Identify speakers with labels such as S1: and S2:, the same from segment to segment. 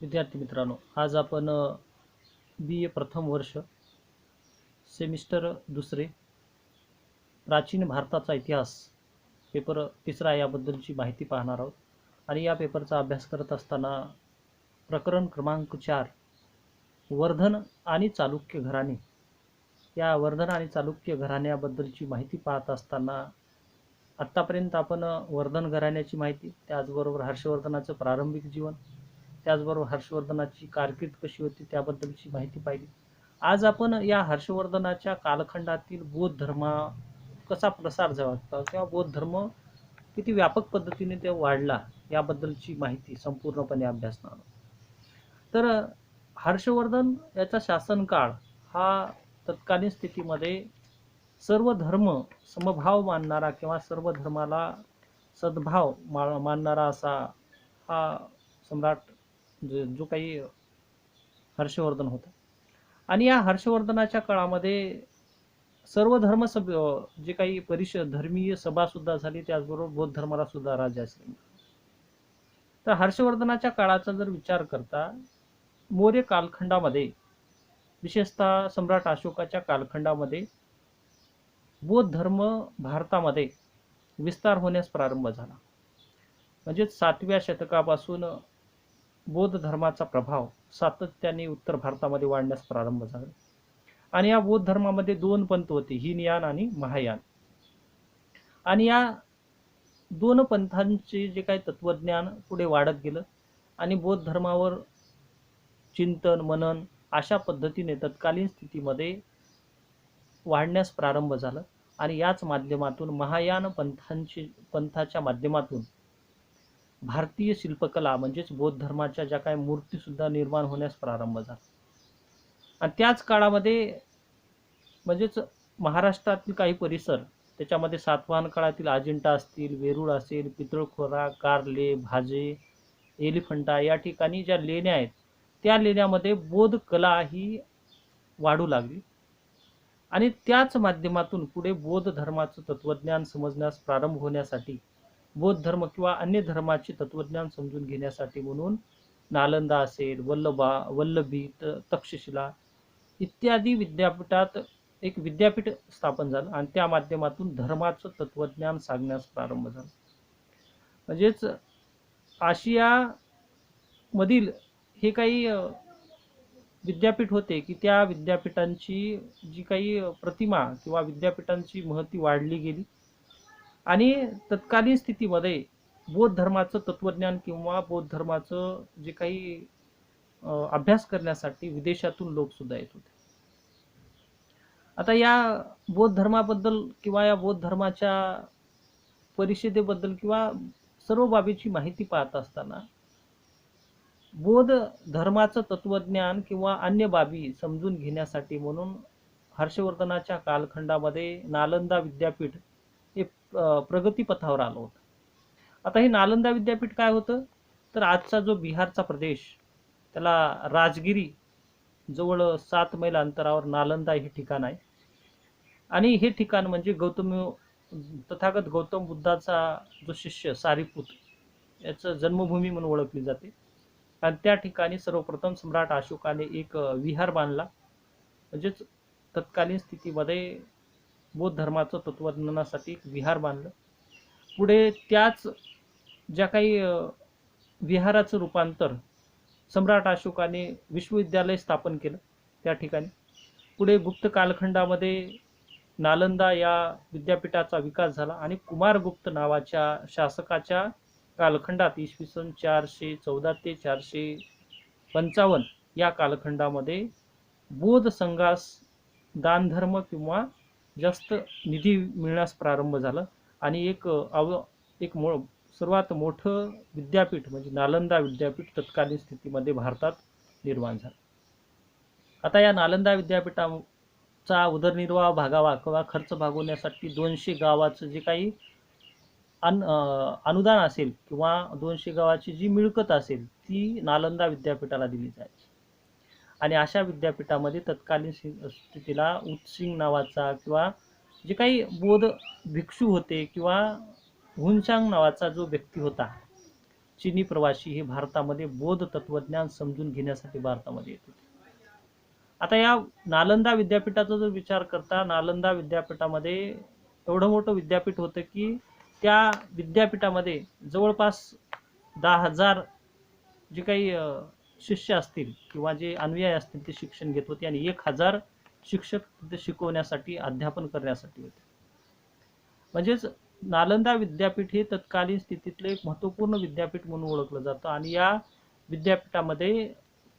S1: विद्यार्थी मित्रांनो, आज आपण बी ए प्रथम वर्ष सेमिस्टर दुसरे प्राचीन भारताचा इतिहास पेपर तिसरा याबद्दलची माहिती पाहणार आहोत. आणि या पेपरचा अभ्यास करत असताना प्रकरण क्रमांक 4 वर्धन आणि चालुक्य घराणे, या वर्धन आणि चालुक्य घराण्याबद्दलची माहिती पाहत असताना आत्तापर्यंत आपण वर्धन घराण्याची माहिती, त्याचबरोबर हर्षवर्धनाचं प्रारंभिक जीवन, त्याचबरोबर हर्षवर्धनाची कारकीर्द कशी होती त्याबद्दलची माहिती पाहिली. आज आपण या हर्षवर्धनाच्या कालखंडातील बौद्ध धर्म कसा प्रसार झाला किंवा बौद्ध धर्म किती व्यापक पद्धतीने ते वाढला याबद्दलची माहिती संपूर्णपणे अभ्यासणार आहोत. तर हर्षवर्धन याचा शासनकाळ हा तत्कालीन स्थितीमध्ये सर्व धर्म समभाव मानणारा किंवा सर्व धर्माला सद्भाव मानणारा असा हा सम्राट जो काही हर्षवर्धन होता. आणि या हर्षवर्धनाच्या काळामध्ये सर्व धर्म जे काही परिषद धर्मीय सभा सुद्धा झाली, त्याचबरोबर बौद्ध धर्माला सुद्धा राज्याश्रय मिळाला. तर हर्षवर्धनाच्या काळाचा जर विचार करता मौर्य कालखंडामध्ये, विशेषतः सम्राट अशोकाच्या कालखंडामध्ये बौद्ध धर्म भारतामध्ये विस्तार होण्यास प्रारंभ झाला. म्हणजे 7व्या शतकापासून बौद्ध धर्माचा प्रभाव सातत्याने उत्तर भारतामध्ये वाढण्यास प्रारंभ झाला. आणि या बौद्ध धर्मामध्ये 2 पंथ होते, हीनयान आणि महायान. आणि या 2 पंथांचे जे काही तत्वज्ञान पुढे वाढत गेलं आणि बौद्ध धर्मावर चिंतन मनन अशा पद्धतीने तत्कालीन स्थितीमध्ये वाढण्यास प्रारंभ झालं. आणि याच माध्यमातून महायान पंथाच्या माध्यमातून भारतीय शिल्पकला म्हणजेच बौद्ध धर्माच्या ज्या काही मूर्ती सुद्धा निर्माण होण्यास प्रारंभ झाला. आणि त्याच काळामध्ये म्हणजेच महाराष्ट्रातील काही परिसर, त्याच्यामध्ये सातवाहन काळातील अजिंठा असतील, वेरूळ असेल, पितळखोरा, कारले, भाजे, एलिफंटा या ठिकाणी ज्या लेण्या आहेत त्या लेण्यामध्ये बौद्ध कला ही वाढू लागली. आणि त्याच माध्यमातून पुढे बौद्ध धर्माचं तत्वज्ञान समजण्यास प्रारंभ होण्यासाठी, बौद्ध धर्म किंवा अन्य धर्माचे तत्वज्ञान समजून घेण्यासाठी म्हणून नालंदा असेल, वल्लभी, तक्षशिला इत्यादी विद्यापीठात एक विद्यापीठ स्थापन झालं आणि त्या माध्यमातून धर्माचं तत्वज्ञान सांगण्यास प्रारंभ झाला. म्हणजेच आशियामधील हे काही विद्यापीठ होते की त्या विद्यापीठांची जी काही प्रतिमा किंवा विद्यापीठांची महती वाढली गेली. आणि तत्कालीन स्थितीमध्ये बौद्ध धर्माचं तत्वज्ञान किंवा बौद्ध धर्माचं जे काही अभ्यास करण्यासाठी विदेशातून लोक सुद्धा येत होते. आता या बौद्ध धर्माबद्दल किंवा या बौद्ध धर्माच्या परिषदेबद्दल किंवा सर्व बाबीची माहिती पाहत असताना बौद्ध धर्माचं तत्वज्ञान किंवा अन्य बाबी समजून घेण्यासाठी म्हणून हर्षवर्धनाच्या कालखंडामध्ये नालंदा विद्यापीठ हे प्रगतीपथावर आलं होतं. आता हे नालंदा विद्यापीठ काय होतं, तर आजचा जो बिहारचा प्रदेश, त्याला राजगिरी जवळ 7 मैल अंतरावर नालंदा हे ठिकाण आहे. आणि हे ठिकाण म्हणजे तथागत गौतम बुद्धाचा जो शिष्य सारीपुत याचं जन्मभूमी म्हणून ओळखली जाते. आणि त्या ठिकाणी सर्वप्रथम सम्राट अशोकाने एक विहार बांधला. म्हणजेच तत्कालीन स्थितीमध्ये बौद्ध धर्माचं तत्वज्ञानासाठी एक विहार बांधलं. पुढे त्याच ज्या काही विहाराचं रूपांतर सम्राट अशोकाने विश्वविद्यालय स्थापन केलं त्या ठिकाणी. पुढे गुप्त कालखंडामध्ये नालंदा या विद्यापीठाचा विकास झाला आणि कुमारगुप्त नावाच्या शासकाच्या कालखंडात इसवी सन 414 ते 455 या कालखंडामध्ये बौद्ध संघास दानधर्म किंवा जास्त निधी मिळण्यास प्रारंभ झाला आणि एक सर्वात मोठं विद्यापीठ म्हणजे नालंदा विद्यापीठ तत्कालीन स्थितीमध्ये भारतात निर्माण झालं. आता या नालंदा विद्यापीठाचा उदरनिर्वाह भागावा किंवा खर्च भागवण्यासाठी 200 गावाचं जे काही अनुदान असेल किंवा 200 गावाची जी मिळकत असेल ती नालंदा विद्यापीठाला दिली जायची. आणि अशा विद्यापीठामध्ये तत्कालीन स्थितीला उत्सिंग नावाचा किंवा जे काही बौद्ध भिक्षू होते किंवा हुनचांग नावाचा जो व्यक्ती होता, चीनी प्रवासी हे भारतामध्ये बौद्ध तत्वज्ञान समजून घेण्यासाठी भारतामध्ये येत होते. आता या नालंदा विद्यापीठाचा जर विचार करता, नालंदा विद्यापीठामध्ये एवढं मोठं विद्यापीठ होतं की त्या विद्यापीठामध्ये जवळपास 10,000 जे काही शिष्य असतील किंवा जे अनुयायी असतील ते शिक्षण घेत होते आणि 1,000 शिक्षक तिथे शिकवण्यासाठी, अध्यापन करण्यासाठी होते. म्हणजेच नालंदा विद्यापीठ हे तत्कालीन स्थितीतलं एक महत्त्वपूर्ण विद्यापीठ म्हणून ओळखलं जातं आणि या विद्यापीठामध्ये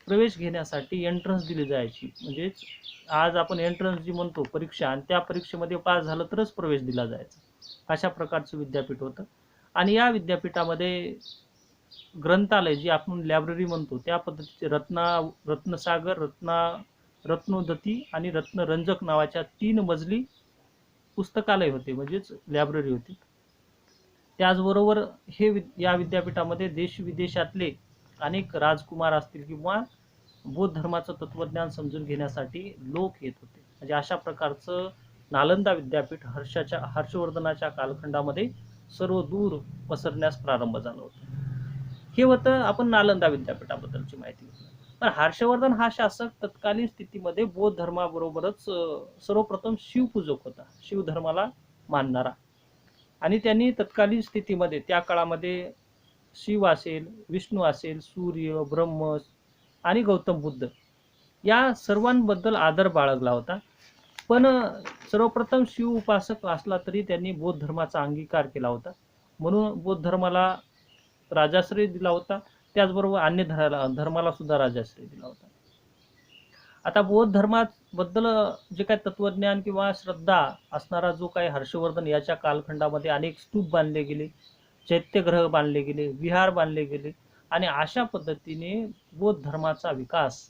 S1: प्रवेश घेण्यासाठी एंट्रन्स दिली जायची. म्हणजेच आज आपण एंट्रन्स जी म्हणतो परीक्षा, आणि त्या परीक्षेमध्ये पास झालं तरच प्रवेश दिला जायचा. अशा प्रकारचं विद्यापीठ होतं. आणि या विद्यापीठामध्ये ग्रंथालय, जी आपण लायब्ररी म्हणतो, त्या पद्धतीचे रत्नसागर, रत्नोदती आणि रत्नरंजक नावाच्या 3 मजली पुस्तकालय होते, म्हणजेच लायब्ररी होती. त्याचबरोबर या विद्यापीठामध्ये देश विदेशातले अनेक राजकुमार असतील किंवा बौद्ध धर्माचं तत्वज्ञान समजून घेण्यासाठी लोक येत होते. म्हणजे अशा प्रकारचं नालंदा विद्यापीठ हर्षवर्धनाच्या कालखंडामध्ये सर्व दूर पसरण्यास प्रारंभ झाला होता. हे होतं आपण नालंदा विद्यापीठाबद्दलची माहिती. पण हर्षवर्धन हा शासक तत्कालीन स्थितीमध्ये बौद्ध धर्माबरोबरच सर्वप्रथम शिवपूजक होता, शिवधर्माला मानणारा. आणि त्यांनी तत्कालीन स्थितीमध्ये त्या काळामध्ये शिव असेल, विष्णू असेल, सूर्य, ब्रह्म आणि गौतम बुद्ध या सर्वांबद्दल आदर बाळगला होता. पण सर्वप्रथम शिव उपासक असला तरी त्यांनी बौद्ध धर्माचा अंगीकार केला होता, म्हणून बौद्ध धर्माला राजाश्रय दिला होता. त्याचबरोबर अन्य धर्माला सुद्धा राजाश्रय दिला होता. आता बौद्ध धर्माबद्दल जे काही तत्वज्ञान किंवा श्रद्धा असणारा जो काही हर्षवर्धन याच्या कालखंडामध्ये अनेक स्तूप बांधले गेले, चैत्यग्रह बांधले गेले, विहार बांधले गेले आणि अशा पद्धतीने बौद्ध धर्माचा विकास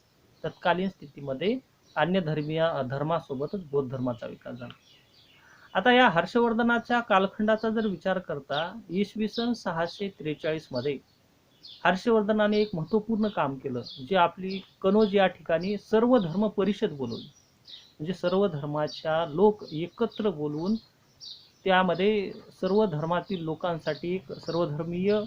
S1: तत्कालीन स्थितीमध्ये अन्य धर्मासोबतच बौद्ध धर्माचा विकास झाला. आता या हर्षवर्धनाच्या कालखंडाचा जर विचार करता, इसवी सन 643 मध्ये हर्षवर्धनाने एक महत्त्वपूर्ण काम केलं, जे आपली कनोज या ठिकाणी सर्व धर्म परिषद बोलवली. म्हणजे सर्व धर्माच्या लोक एकत्र बोलवून त्यामध्ये सर्व धर्मातील लोकांसाठी एक सर्वधर्मीय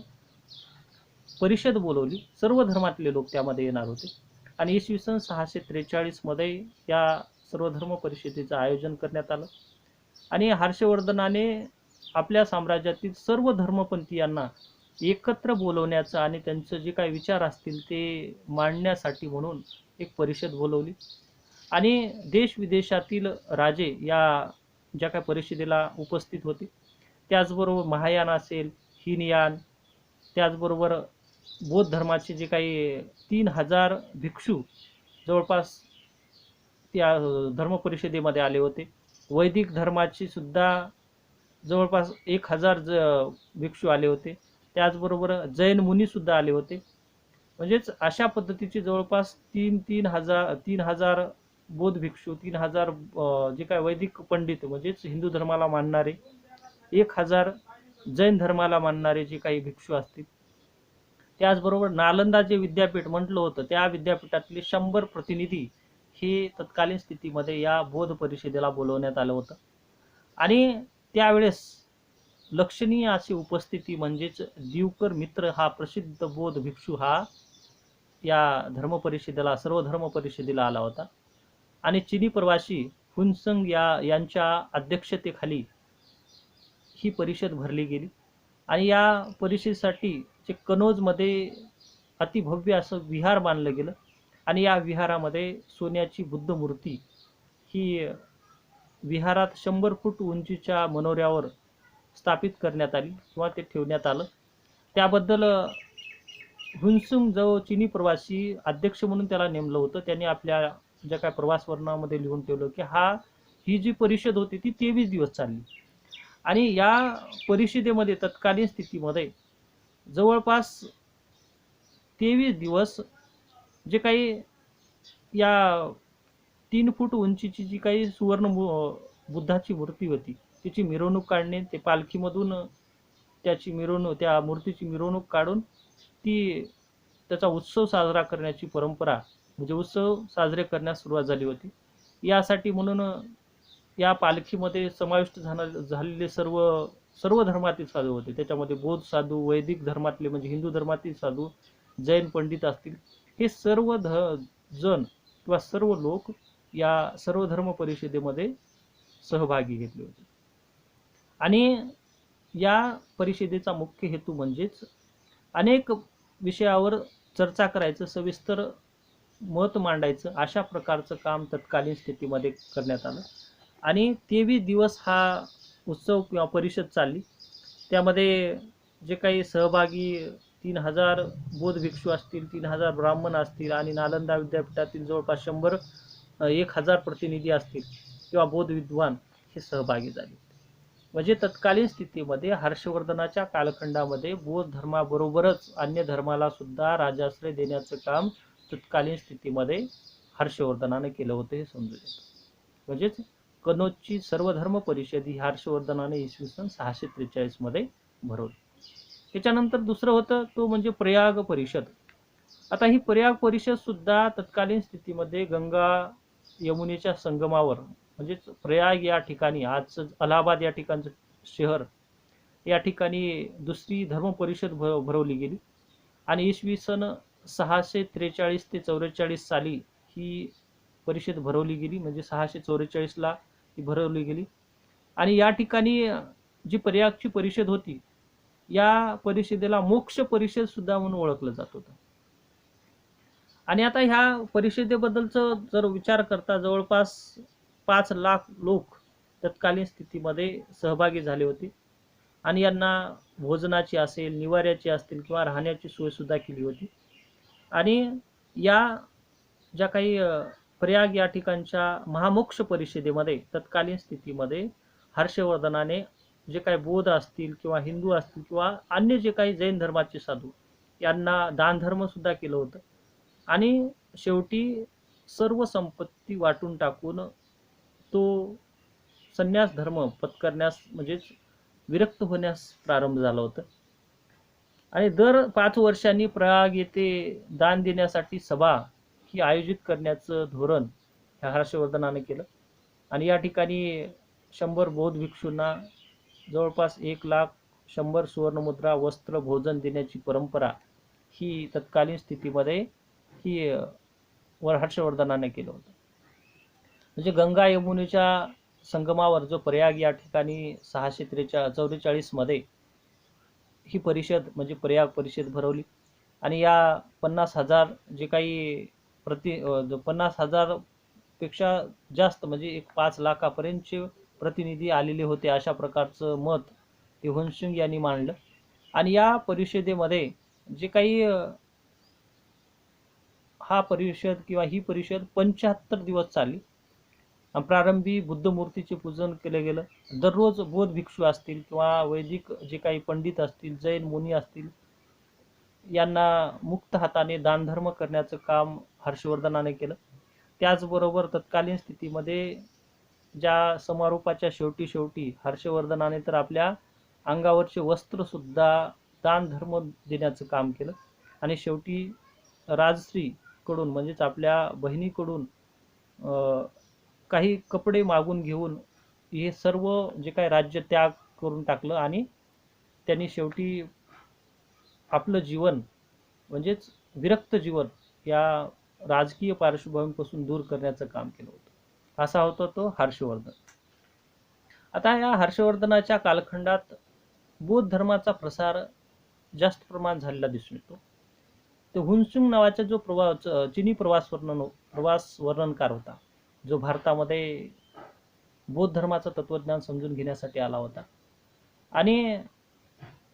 S1: परिषद बोलवली. सर्व धर्मातले लोक त्यामध्ये येणार होते आणि इसवी सन 643 मध्ये या सर्वधर्म परिषदेचं आयोजन करण्यात आलं. आणि हर्षवर्धनाने आपल्या साम्राज्यातील सर्व धर्मपंथीयांना एकत्र बोलवण्याचं आणि त्यांचं जे काही विचार असतील ते मांडण्यासाठी म्हणून एक परिषद बोलवली. आणि देश विदेशातील राजे या ज्या काही परिषदेला उपस्थित होते. त्याचबरोबर महायान असेल, हीनयान, त्याचबरोबर बौद्ध धर्माचे जे काही 3000 भिक्षू जवळपास त्या धर्मपरिषदेमध्ये आले होते. वैदिक धर्माची सुद्धा जवळपास 1000 भिक्षू आले होते. त्याचबरोबर जैन मुनी सुद्धा आले होते. म्हणजेच अशा पद्धतीचे जवळपास 3000 बौद्ध भिक्षू, 3000 जे काय वैदिक पंडित म्हणजेच हिंदू धर्माला मानणारे, 1000 जैन धर्माला मानणारे जे काही भिक्षू असतील. त्याचबरोबर नालंदा जे विद्यापीठ म्हटलं होतं, त्या विद्यापीठातले 100 प्रतिनिधी हे तत्कालीन स्थितीमध्ये या बौद्ध परिषदेला बोलवण्यात आलं होतं. आणि त्यावेळेस लक्षणीय अशी उपस्थिती म्हणजेच दिवकर मित्र हा प्रसिद्ध बौद्ध भिक्षू हा या सर्व धर्म परिषदेला आला होता. आणि चीनी प्रवासी हुनसंग यांच्या अध्यक्षतेखाली ही परिषद भरली गेली. आणि या परिषदेसाठी जे कनोजमध्ये अतिभव्य असं विहार बांधलं गेलं आणि या विहारामध्ये सोन्याची बुद्ध मूर्ती ही विहारात 100 फूट उंचीच्या मनोऱ्यावर स्थापित करण्यात आली किंवा ते ठेवण्यात आलं. त्याबद्दल हुनसुंग जो चीनी प्रवासी अध्यक्ष म्हणून त्याला नेमलं होतं, त्यांनी आपल्या ज्या काय प्रवासवर्णनामध्ये लिहून ठेवलं की ही जी परिषद होती ती 23 दिवस चालली. आणि या परिषदेमध्ये तत्कालीन स्थितीमध्ये जवळपास 23 दिवस जे काही या 3 फूट उंचीची जी काही सुवर्ण बुद्धाची मूर्ती होती तिची मिरवणूक काढणे, ते पालखीमधून त्या मूर्तीची मिरवणूक काढून त्याचा उत्सव साजरा करण्याची परंपरा, म्हणजे उत्सव साजरे करण्यास सुरुवात झाली होती. यासाठी म्हणून या पालखीमध्ये समाविष्ट झालेले सर्व सर्व धर्मातील साधू होते. त्याच्यामध्ये बौद्ध साधू, वैदिक धर्मातले म्हणजे हिंदू धर्मातील साधू, जैन पंडित असतील, हे सर्व जण किंवा सर्व लोक या सर्व धर्म परिषदेमध्ये सहभागी घेतले होते. आणि या परिषदेचा मुख्य हेतू म्हणजेच अनेक विषयावर चर्चा करायचं, सविस्तर मत मांडायचं, अशा प्रकारचं काम तत्कालीन स्थितीमध्ये करण्यात आलं. आणि 23 दिवस हा उत्सव किंवा परिषद चालली. त्यामध्ये जे काही सहभागी 3000 बौद्ध भिक्षू असतील, 3000 ब्राह्मण असतील आणि नालंदा विद्यापीठातील जवळपास 1000 प्रतिनिधी असतील किंवा बौद्ध विद्वान हे सहभागी झाले. म्हणजे तत्कालीन स्थितीमध्ये हर्षवर्धनाच्या कालखंडामध्ये बौद्ध धर्माबरोबरच अन्य धर्माला सुद्धा राजाश्रय देण्याचं काम तत्कालीन स्थितीमध्ये हर्षवर्धनाने केलं होतं, हे समजून येतं. म्हणजेच कनौजची सर्वधर्म परिषद ही हर्षवर्धनाने इसवी सन 643 मध्ये भरवली. त्याच्यानंतर दुसरं होतं तो म्हणजे प्रयाग परिषद. आता ही प्रयाग परिषद सुद्धा तत्कालीन स्थितीमध्ये गंगा यमुनेच्या संगमावर म्हणजेच प्रयाग या ठिकाणी, आजचं अलाहाबाद या ठिकाणचं शहर, या ठिकाणी दुसरी धर्म परिषद भरवली गेली. आणि इसवी सन 643 ते 44 साली ही परिषद भरवली गेली. म्हणजे 644ला ही भरवली गेली. आणि या ठिकाणी जी प्रयागची परिषद होती, या परिषदेला मोक्ष परिषद सुद्धा म्हणून ओळखलं जात होतं. आणि आता ह्या परिषदेबद्दलचं जर विचार करता जवळपास 5 लाख लोक तत्कालीन स्थितीमध्ये सहभागी झाले होते. आणि यांना भोजनाची असेल, निवाऱ्याची असतील किंवा राहण्याची सोय सुद्धा केली होती. आणि या ज्या काही प्रयाग या ठिकाणच्या महामोक्ष परिषदेमध्ये तत्कालीन स्थितीमध्ये हर्षवर्धनाने जे काही बौद्ध असतील किंवा हिंदू असतील किंवा अन्य जे काही जैन धर्माचे साधू यांना दानधर्म सुद्धा केलं होतं. आणि शेवटी सर्व संपत्ती वाटून टाकून तो संन्यास धर्म पत्करण्यास म्हणजेच विरक्त होण्यास प्रारंभ झाला होता. आणि दर 5 वर्षांनी प्रयाग येथे दान देण्यासाठी सभा ही आयोजित करण्याचं धोरण ह्या हर्षवर्धनाने केलं. आणि या ठिकाणी 100 बौद्ध भिक्षूंना जवळपास 1,100,000 सुवर्णमुद्रा, वस्त्र, भोजन देण्याची परंपरा ही तत्कालीन स्थितीमध्ये ही हर्षवर्धनाने केलं होतं. म्हणजे गंगा यमुनेच्या संगमावर जो प्रयाग या ठिकाणी 644 मध्ये ही परिषद म्हणजे प्रयाग परिषद भरवली. आणि या 50,000 जे काही 50,000 पेक्षा जास्त म्हणजे 5 लाखापर्यंतचे प्रतिनिधी आलेले होते, अशा प्रकारचं मत ते हुनसिंग यांनी मांडलं. आणि या परिषदेमध्ये जे काही हा परिषद किंवा ही परिषद 75 दिवस चालली. प्रारंभी बुद्ध मूर्तीचे पूजन केले गेलं. दररोज बौद्ध भिक्षू असतील किंवा वैदिक जे काही पंडित असतील, जैन मुनी असतील, यांना मुक्त हाताने दानधर्म करण्याचं काम हर्षवर्धनाने केलं. त्याचबरोबर तत्कालीन स्थितीमध्ये ज्या समारोपाच्या शेवटी हर्षवर्धनाने तर आपल्या अंगावरचे वस्त्र सुद्धा दानधर्म देण्याचं काम केलं. आणि शेवटी राजश्री कडून म्हणजेच आपल्या बहिणीकडून काही कपडे मागून घेऊन हे सर्व जे काही राज्य त्याग करून टाकलं. आणि त्यांनी शेवटी आपलं जीवन म्हणजेच विरक्त जीवन या राजकीय पार्श्वभूमीपासून दूर करण्याचं काम केलं होतं. असा होता तो हर्षवर्धन. आता या हर्षवर्धनाच्या कालखंडात बौद्ध धर्माचा प्रसार जास्त प्रमाणात झालेला दिसून येतो. तो हुनसिंग नावाचा जो चिनी प्रवास वर्णनकार होता, जो भारतामध्ये बौद्ध धर्माचं तत्वज्ञान समजून घेण्यासाठी आला होता. आणि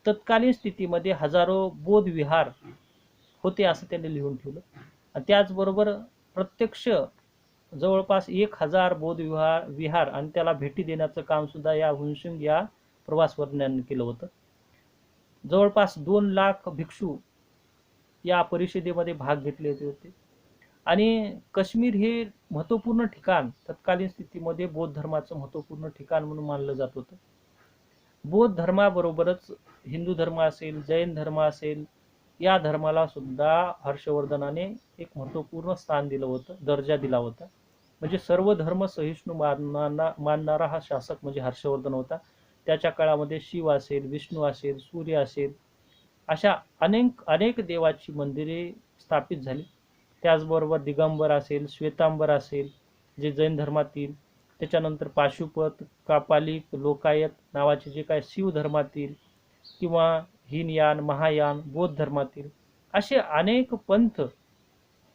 S1: तत्कालीन स्थितीमध्ये हजारो बौद्ध विहार होते असं त्यांनी लिहून ठेवलं. आणि त्याचबरोबर प्रत्यक्ष जवळपास 1000 बौद्ध विहार आणि त्याला भेटी देण्याचं काम सुद्धा या हुनसिंग या प्रवास वर्णनाने केलं होतं. जवळपास 2 लाख भिक्षू या परिषदेमध्ये भाग घेतले होते. आणि काश्मीर हे महत्त्वपूर्ण ठिकाण तत्कालीन स्थितीमध्ये बौद्ध धर्माचं महत्त्वपूर्ण ठिकाण म्हणून मानलं जात होतं. बौद्ध धर्माबरोबरच हिंदू धर्म असेल, जैन धर्म असेल, या धर्माला सुद्धा हर्षवर्धनाने एक महत्त्वपूर्ण स्थान दिलं होतं, दर्जा दिला होता. म्हणजे सर्व धर्म सहिष्णू मानणारा हा शासक म्हणजे हर्षवर्धन होता. त्याच्या काळामध्ये शिव असेल, विष्णू असेल, सूर्य असेल, अशा अनेक अनेक देवाची मंदिरे स्थापित झाली. त्याचबरोबर दिगंबर असेल, श्वेतांबर असेल जे जैन धर्मातील, त्याच्यानंतर पाशुपत, कापालिक, लोकायत नावाचे जे काय शिव धर्मातील किंवा हीनयान, महायान, बौद्ध धर्मातील असे अनेक पंथ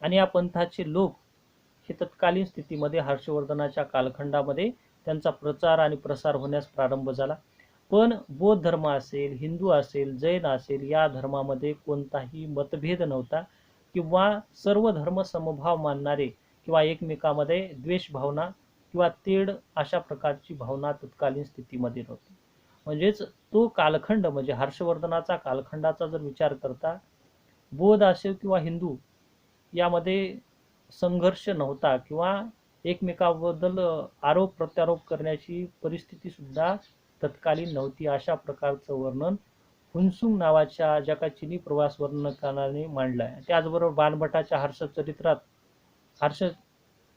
S1: आणि या पंथाचे लोक हे तत्कालीन स्थितीमध्ये हर्षवर्धनाच्या कालखंडामध्ये त्यांचा प्रचार आणि प्रसार होण्यास प्रारंभ झाला. पण बौद्ध धर्म असेल, हिंदू असेल, जैन असेल या धर्मामध्ये कोणताही मतभेद नव्हता किंवा सर्व धर्म समभाव मानणारे किंवा एकमेकांमध्ये द्वेष भावना किंवा तेढ अशा प्रकारची भावना तत्कालीन स्थितीमध्ये नव्हती. म्हणजेच तो कालखंड म्हणजे हर्षवर्धनाचा कालखंडाचा जर विचार करता बौद्ध असेल किंवा हिंदू यामध्ये संघर्ष नव्हता किंवा एकमेकांबद्दल आरोप प्रत्यारोप करण्याची परिस्थिती सुद्धा तत्कालीन नव्हती. अशा प्रकारचं वर्णन हुनसुंग नावाच्या ज्या काही चिनी प्रवास वर्णनकाराने मांडलं आहे. त्याचबरोबर बाणभट्टाच्या हर्षचरित्रात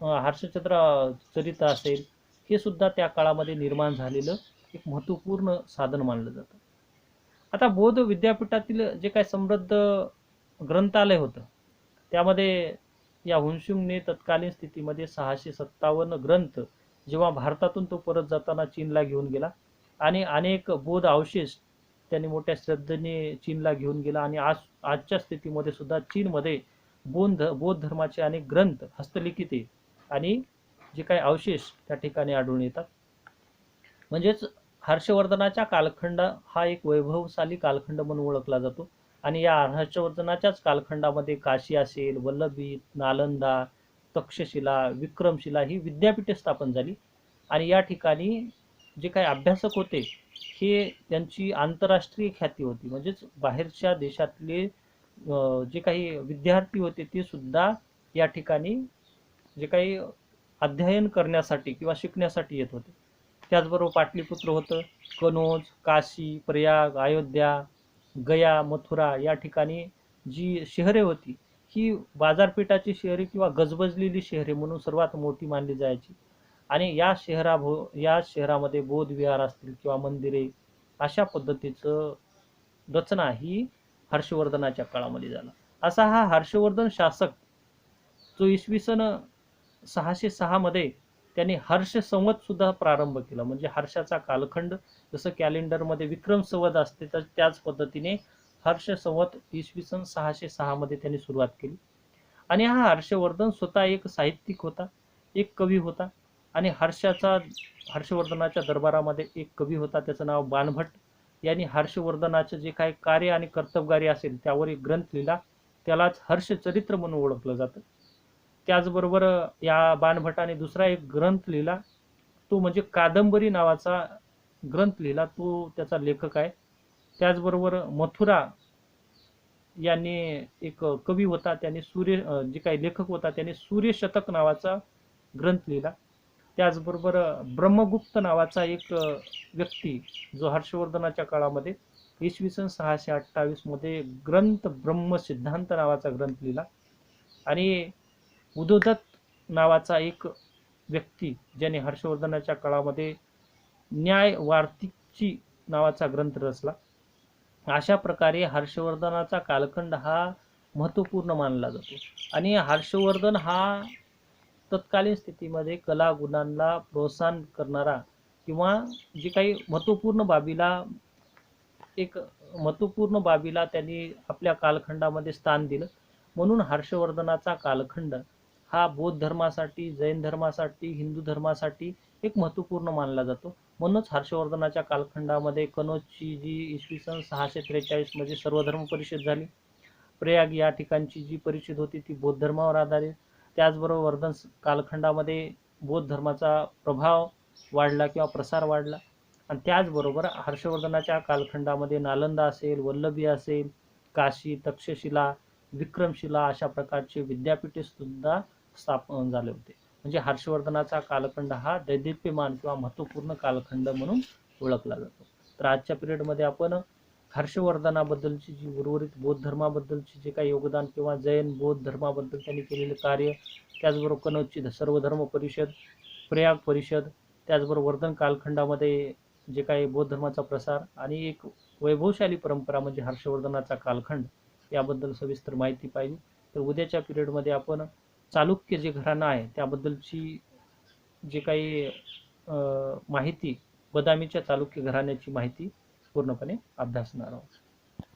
S1: हर्षचरित्र असेल हे सुद्धा त्या काळामध्ये निर्माण झालेलं एक महत्त्वपूर्ण साधन मानलं जातं. आता बौद्ध विद्यापीठातील जे काही समृद्ध ग्रंथालय होतं त्यामध्ये या हुनसुंगने तत्कालीन स्थितीमध्ये 657 ग्रंथ जेव्हा भारतातून तो परत जाताना चीनला घेऊन गेला आणि अनेक बौद्ध अवशेष त्यांनी मोठ्या श्रद्धेने चीनला घेऊन गेला आणि आजच्या स्थितीमध्ये सुद्धा चीनमध्ये बौद्ध धर्माचे अनेक ग्रंथ हस्तलिखिते आणि जे काही अवशेष त्या ठिकाणी आढळून येतात. म्हणजेच हर्षवर्धनाचा कालखंड हा एक वैभवशाली कालखंड म्हणून ओळखला जातो आणि या हर्षवर्धनाच्याच कालखंडामध्ये काशी असेल, वल्लभी, नालंदा, तक्षशिला, विक्रमशिला ही विद्यापीठे स्थापन झाली आणि या ठिकाणी जे काही अभ्यासक होते हे त्यांची आंतरराष्ट्रीय ख्याती होती. म्हणजेच बाहेरच्या देशातले जे काही विद्यार्थी होते ते सुद्धा या ठिकाणी जे काही अध्ययन करण्यासाठी किंवा शिकण्यासाठी येत होते. त्याचबरोबर पाटलीपुत्र होतं, कनौज, काशी, प्रयाग, अयोध्या, गया, मथुरा या ठिकाणी जी शहरे होती ही बाजारपेठाची शहरे किंवा गजबजलेली शहरे म्हणून सर्वात मोठी मानली जायची आणि या शहरामध्ये बौद्ध विहार असतील किंवा मंदिरे अशा पद्धतीचं रचना ही हर्षवर्धनाच्या काळामध्ये झाला. असा हा हर्षवर्धन शासक जो इसवी सन 606 मध्ये त्यांनी हर्ष संवत सुद्धा प्रारंभ केला. म्हणजे हर्षाचा कालखंड जसं कॅलेंडरमध्ये विक्रम संवत असते तर त्याच पद्धतीने हर्ष संवत इसवी सन 606 मध्ये त्यांनी सुरुवात केली. आणि हा हर्षवर्धन स्वतः एक साहित्यिक होता, एक कवी होता आणि हर्षवर्धनाच्या दरबारामध्ये एक कवी होता त्याचं नाव बाणभट्ट. यांनी हर्षवर्धनाचं जे काही कार्य आणि कर्तबगारी असेल त्यावर एक ग्रंथ लिहिला, त्यालाच हर्षचरित्र म्हणून ओळखलं जातं. त्याचबरोबर या बाणभट्टाने दुसरा एक ग्रंथ लिहिला, तो म्हणजे कादंबरी नावाचा ग्रंथ लिहिला, तो त्याचा लेखक आहे. त्याचबरोबर मथुरा यांनी एक कवी होता, त्याने जे काही लेखक होता त्याने सूर्यशतक नावाचा ग्रंथ लिहिला. त्याचबरोबर ब्रह्मगुप्त नावाचा एक व्यक्ती जो हर्षवर्धनाच्या काळामध्ये इसवी सन 628 मध्ये ग्रंथ ब्रह्मसिद्धांत नावाचा ग्रंथ लिहिला. आणि उदोदत्त नावाचा एक व्यक्ती ज्याने हर्षवर्धनाच्या काळामध्ये न्याय वार्तिकची नावाचा ग्रंथ रचला. अशा प्रकारे हर्षवर्धनाचा कालखंड हा महत्त्वपूर्ण मानला जातो आणि हर्षवर्धन हा तत्कालीन स्थितीमध्ये कला गुणांना प्रोत्साहन करणारा किंवा जे काही महत्त्वपूर्ण बाबीला त्यांनी आपल्या कालखंडामध्ये स्थान दिलं. म्हणून हर्षवर्धनाचा कालखंड हा बौद्ध धर्मासाठी, जैन धर्मासाठी, हिंदू धर्मासाठी एक महत्त्वपूर्ण मानला जातो. म्हणूनच हर्षवर्धनाच्या कालखंडामध्ये कनौजची जी इसवी सन 643 मध्ये सर्वधर्म परिषद झाली, प्रयाग या ठिकाणची जी परिषद होती ती बौद्ध धर्मावर आधारित. त्याचबरोबर वर्धन कालखंडामध्ये बौद्ध धर्माचा प्रभाव वाढला किंवा प्रसार वाढला आणि त्याचबरोबर हर्षवर्धनाच्या कालखंडामध्ये नालंदा असेल, वल्लभी असेल, काशी, तक्षशिला, विक्रमशिला अशा प्रकारचे विद्यापीठे सुद्धा स्थापन झाले होते. म्हणजे हर्षवर्धनाचा कालखंड हा दैदिप्यमान किंवा महत्त्वपूर्ण कालखंड म्हणून ओळखला जातो. तर आजच्या पिरियडमध्ये आपण हर्षवर्धनाबद्दलची जी उर्वरित बौद्ध धर्माबद्दलची जे काही योगदान किंवा जैन बौद्ध धर्माबद्दल त्यांनी केलेले कार्य, त्याचबरोबर कनौजची सर्वधर्म परिषद, प्रयाग परिषद, त्याचबरोबर वर्धन कालखंडामध्ये जे काही बौद्ध धर्माचा प्रसार आणि एक वैभवशाली परंपरा म्हणजे हर्षवर्धनाचा कालखंड याबद्दल सविस्तर माहिती पाहिली. तर उद्याच्या पिरियडमध्ये आपण चालुक्य जे घराणं आहे त्याबद्दलची जे काही माहिती, बदामीच्या चालुक्य घराण्याची माहिती पूर्णपणे अभ्यासणार आहोत.